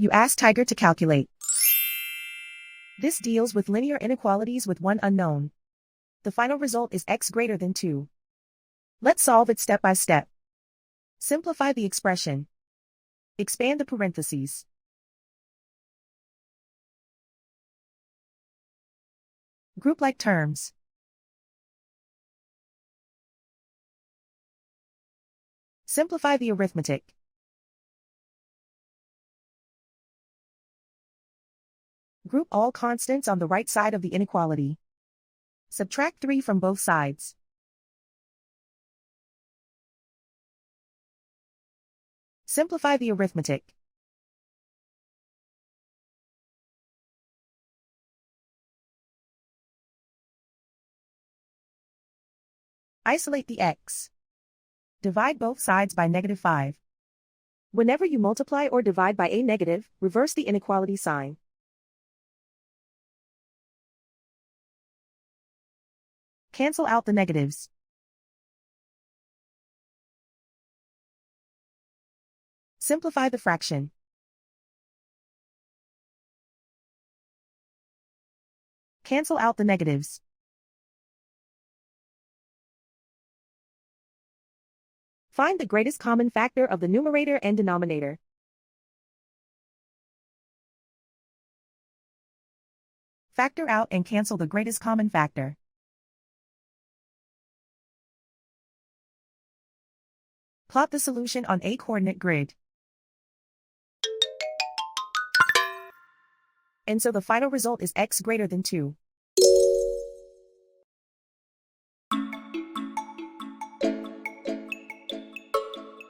You ask Tiger to calculate. This deals with linear inequalities with one unknown. The final result is x greater than 2. Let's solve it step by step. Simplify the expression. Expand the parentheses. Group like terms. Simplify the arithmetic. Group all constants on the right side of the inequality. Subtract 3 from both sides. Simplify the arithmetic. Isolate the x. Divide both sides by -5. Whenever you multiply or divide by a negative, reverse the inequality sign. Cancel out the negatives. Simplify the fraction. Cancel out the negatives. Find the greatest common factor of the numerator and denominator. Factor out and cancel the greatest common factor. Plot the solution on a coordinate grid. And so the final result is x greater than 2.